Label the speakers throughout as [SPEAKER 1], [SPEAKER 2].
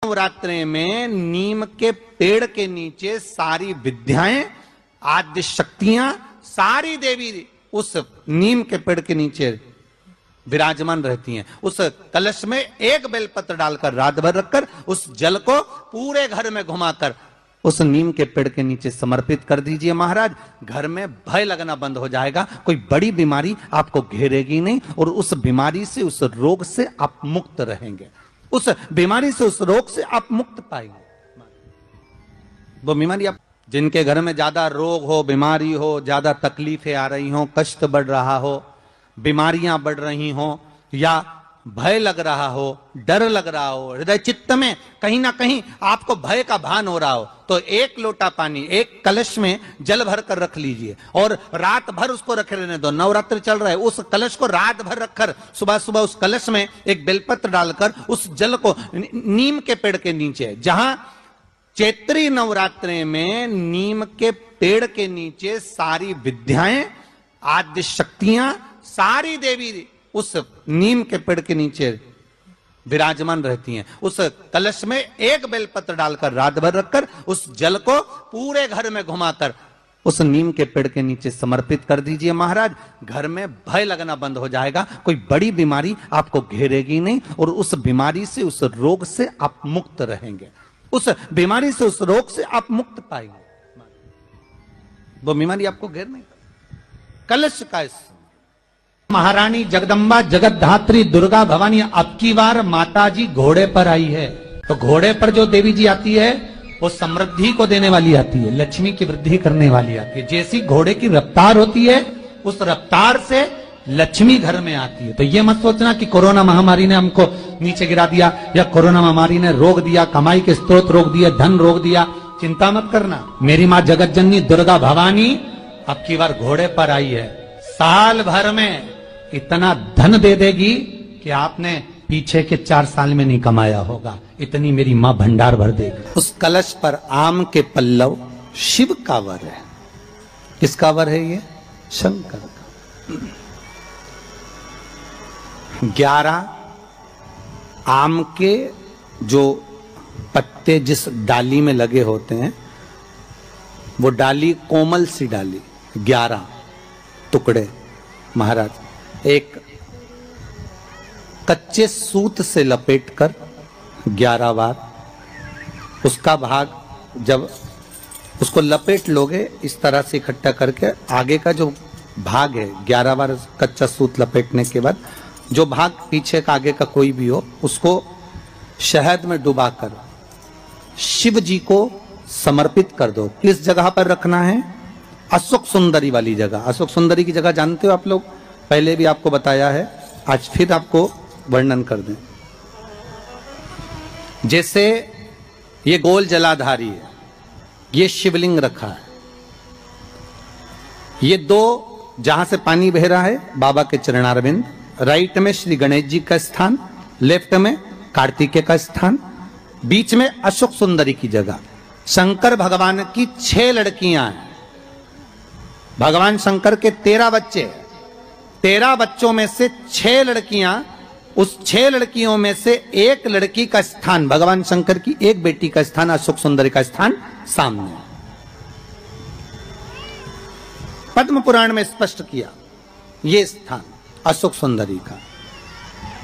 [SPEAKER 1] नवरात्रि में नीम के पेड़ के नीचे सारी विद्याएं, आद्य शक्तियां, सारी देवी उस नीम के पेड़ के नीचे विराजमान रहती हैं। उस कलश में एक बेलपत्र डालकर रात भर रखकर उस जल को पूरे घर में घुमाकर उस नीम के पेड़ के नीचे समर्पित कर दीजिए महाराज। घर में भय लगना बंद हो जाएगा, कोई बड़ी बीमारी आपको घेरेगी नहीं और उस बीमारी से, उस रोग से आप मुक्त रहेंगे। उस बीमारी से, उस रोग से आप मुक्त पाएंगे। वो बीमारी आप जिनके घर में ज्यादा रोग हो, बीमारी हो, ज्यादा तकलीफें आ रही हो, कष्ट बढ़ रहा हो, बीमारियां बढ़ रही हो, या भय लग रहा हो, डर लग रहा हो, हृदय चित्त में कहीं ना कहीं आपको भय का भान हो रहा हो, तो एक लोटा पानी एक कलश में जल भर कर रख लीजिए और रात भर उसको रखे रहने दो। नवरात्र चल रहा है, उस कलश को रात भर रखकर सुबह सुबह उस कलश में एक बेलपत्र डालकर उस जल को नीम के पेड़ के नीचे, जहां चैत्री नवरात्रि में नीम के पेड़ के नीचे सारी विद्याएं, आद्य शक्तियां, सारी देवी उस नीम के पेड़ के नीचे विराजमान रहती हैं। उस कलश में एक बेलपत्र डालकर रात भर रखकर उस जल को पूरे घर में घुमाकर उस नीम के पेड़ के नीचे समर्पित कर दीजिए महाराज। घर में भय लगना बंद हो जाएगा, कोई बड़ी बीमारी आपको घेरेगी नहीं और उस बीमारी से, उस रोग से आप मुक्त रहेंगे। उस बीमारी से, उस रोग से आप मुक्त पाएंगे। वो बीमारी आपको घेर नहीं। कलश का महारानी जगदम्बा जगतधात्री दुर्गा भवानी अब की बार माताजी घोड़े पर आई है। तो घोड़े पर जो देवी जी आती है वो समृद्धि को देने वाली आती है, लक्ष्मी की वृद्धि करने वाली आती है। जैसी घोड़े की रफ्तार होती है उस रफ्तार से लक्ष्मी घर में आती है। तो ये मत सोचना कि कोरोना महामारी ने हमको नीचे गिरा दिया या कोरोना महामारी ने रोक दिया, कमाई के स्रोत रोक दिया, धन रोक दिया। चिंता मत करना, मेरी माँ जगत जननी दुर्गा भवानी अब की बार घोड़े पर आई है। साल भर में इतना धन दे देगी कि आपने पीछे के 4 साल में नहीं कमाया होगा, इतनी मेरी मां भंडार भर देगी। उस कलश पर आम के पल्लव शिव का वर है। किसका वर है ये? शंकर का। 11 आम के जो पत्ते जिस डाली में लगे होते हैं, वो डाली कोमल सी डाली, 11 टुकड़े महाराज एक कच्चे सूत से लपेटकर 11 बार उसका भाग, जब उसको लपेट लोगे इस तरह से इकट्ठा करके, आगे का जो भाग है 11 बार कच्चा सूत लपेटने के बाद जो भाग पीछे का, आगे का कोई भी हो, उसको शहद में डुबाकर शिव जी को समर्पित कर दो। किस जगह पर रखना है? अशोक सुंदरी वाली जगह। अशोक सुंदरी की जगह जानते हो आप लोग, पहले भी आपको बताया है, आज फिर आपको वर्णन कर दें। जैसे ये गोल जलाधारी है, ये शिवलिंग रखा है, ये 2 जहां से पानी बह रहा है बाबा के चरणारविंद, राइट में श्री गणेश जी का स्थान, लेफ्ट में कार्तिकेय का स्थान, बीच में अशोक सुंदरी की जगह। शंकर भगवान की 6 लड़कियां हैं। भगवान शंकर के 13 बच्चे, 13 बच्चों में से 6 लड़कियां, उस 6 लड़कियों में से एक लड़की का स्थान, भगवान शंकर की एक बेटी का स्थान, अशोक सुंदरी का स्थान सामने पद्म पुराण में स्पष्ट किया। ये स्थान अशोक सुंदरी का।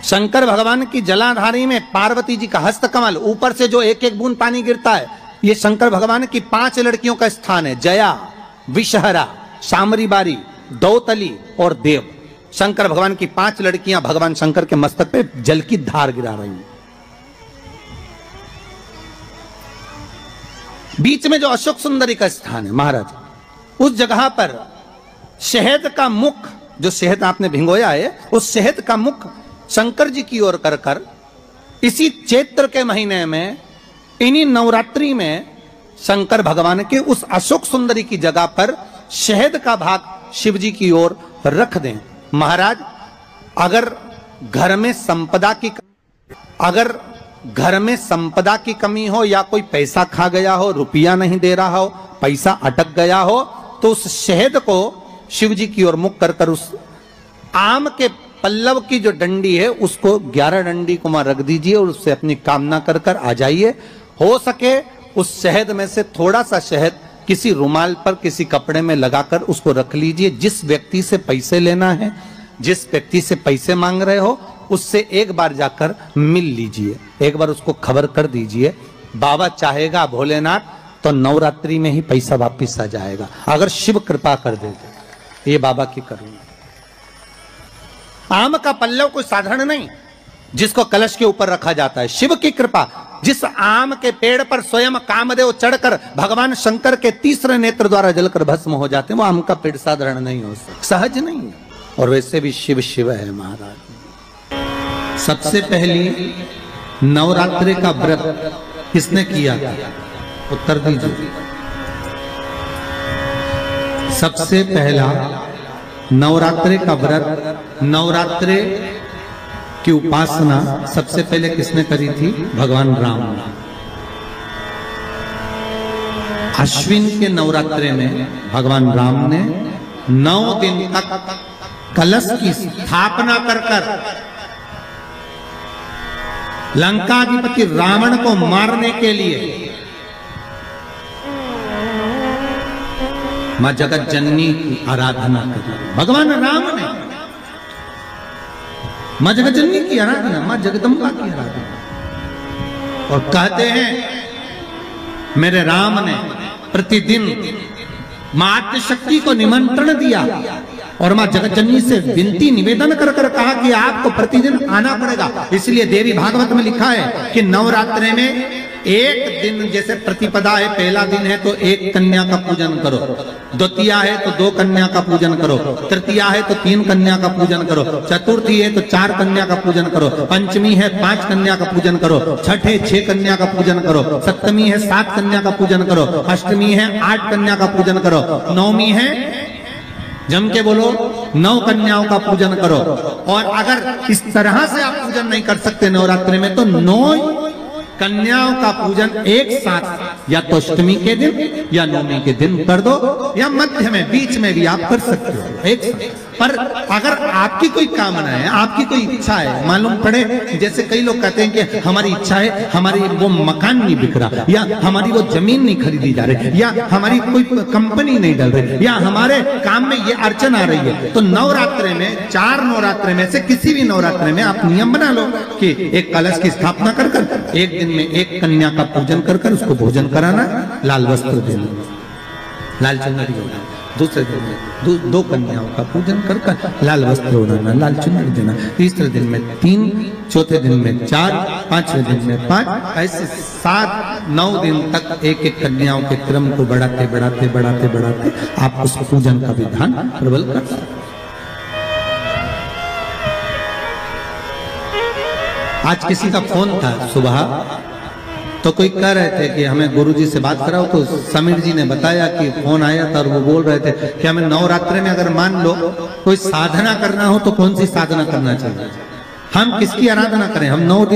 [SPEAKER 1] शंकर भगवान की जलाधारी में पार्वती जी का हस्त कमल, ऊपर से जो एक एक बूंद पानी गिरता है, ये शंकर भगवान की 5 लड़कियों का स्थान है। जया, विषहरा, शामरी बारी, दौतली और देव। शंकर भगवान की 5 लड़कियां भगवान शंकर के मस्तक पे जल की धार गिरा रही हैं। बीच में जो अशोक सुंदरी का स्थान है महाराज, उस जगह पर शहद का मुख, जो शहद आपने भिंगोया है, उस शहद का मुख शंकर जी की ओर कर इसी चैत्र के महीने में, इन्हीं नवरात्रि में शंकर भगवान के उस अशोक सुंदरी की जगह पर शहद का भाग शिव जी की ओर रख दें महाराज। अगर घर में संपदा की कमी हो या कोई पैसा खा गया हो, रुपया नहीं दे रहा हो, पैसा अटक गया हो, तो उस शहद को शिव जी की ओर मुख कर उस आम के पल्लव की जो डंडी है उसको 11 डंडी को वहां रख दीजिए और उससे अपनी कामना कर कर आ जाइए। हो सके उस शहद में से थोड़ा सा शहद किसी रुमाल पर किसी कपड़े में लगाकर उसको रख लीजिए। जिस व्यक्ति से पैसे लेना है, जिस व्यक्ति से पैसे मांग रहे हो, उससे एक बार जाकर मिल लीजिए, एक बार उसको खबर कर दीजिए। बाबा चाहेगा भोलेनाथ तो नवरात्रि में ही पैसा वापिस आ जाएगा, अगर शिव कृपा कर दे। ये बाबा की करुणा। आम का पल्लव कोई साधारण नहीं जिसको कलश के ऊपर रखा जाता है, शिव की कृपा। जिस आम के पेड़ पर स्वयं कामदेव चढ़कर भगवान शंकर के तीसरे नेत्र द्वारा जलकर भस्म हो जाते हैं, वो आम का पेड़ साधारण नहीं हो सकता, सहज नहीं है। और वैसे भी शिव शिव है महाराज। सबसे पहली नवरात्रि का व्रत किसने किया? उत्तर दीजिए। सबसे पहला नवरात्रि का व्रत, नवरात्रि की उपासना सबसे पहले किसने करी थी? भगवान राम ने। अश्विन के नवरात्रि में भगवान राम ने 9 दिन तक कलश की स्थापना कर लंकाधिपति रावण को मारने के लिए मां जगत जननी की आराधना करी। भगवान राम ने मां जगत जननी की आराधना, मां जगदम्बा की आराधना। और कहते हैं मेरे राम ने प्रतिदिन मां आद्यशक्ति को निमंत्रण दिया और मां जगत जननी से विनती निवेदन कर कर कहा कि आपको प्रतिदिन आना पड़ेगा। इसलिए देवी भागवत में लिखा है कि नवरात्रि में एक दिन, जैसे प्रतिपदा है, पहला दिन है तो एक कन्या का पूजन करो, द्वितीया है तो 2 कन्या का पूजन करो, तृतीया है तो 3 कन्या का पूजन करो, चतुर्थी है तो 4 कन्या का पूजन करो, पंचमी है 5 कन्या का पूजन करो, छठ है 6 कन्या का पूजन करो, सप्तमी है 7 कन्या का पूजन करो, अष्टमी है 8 कन्या का पूजन करो, नवमी है, जम के बोलो, 9 कन्याओं का पूजन करो। और अगर इस तरह से आप पूजन नहीं कर सकते नवरात्रि में तो 9 कन्याओं का पूजन एक साथ या तो अष्टमी के दिन या नवमी के दिन कर दो, या मध्य में बीच में भी आप कर सकते हो एक साथ। पर अगर आपकी कोई कामना है, आपकी कोई इच्छा है, मालूम पड़े, जैसे कई लोग कहते हैं कि हमारी इच्छा है, हमारी वो मकान नहीं बिक रहा, या हमारी वो जमीन नहीं खरीदी जा रही, या हमारी कोई कंपनी नहीं डल रही, या हमारे काम में ये अड़चन आ रही है, तो नवरात्रि में 4 नवरात्रि में से किसी भी नवरात्रि में आप नियम बना लो कि एक कलश की स्थापना कर कर एक दिन में एक कन्या का पूजन कर कर उसको भोजन कराना, लाल वस्त्र देना, लाल चुनरी देना, दूसरे दिन में 2 कन्याओं का पूजन कर कर लाल वस्त्र ओढ़ाना, लाल चुनरी देना, तीसरे दिन में 3, चौथे दिन में 4, 5वें दिन में 5, ऐसे 7-9 दिन तक एक एक कन्याओं के क्रम को बढ़ाते बढ़ाते बढ़ाते बढ़ाते आप उस पूजन का विधान प्रबल कर सकते। आज किसी का फोन था सुबह, तो कोई कह रहे थे कि हमें गुरुजी से बात कराओ, तो समीर जी ने बताया कि फोन आया था और वो बोल रहे थे कि हमें नवरात्रि में अगर मान लो कोई साधना करना हो तो कौन सी साधना करना चाहिए, हम किसकी आराधना करें? हम 9 दिन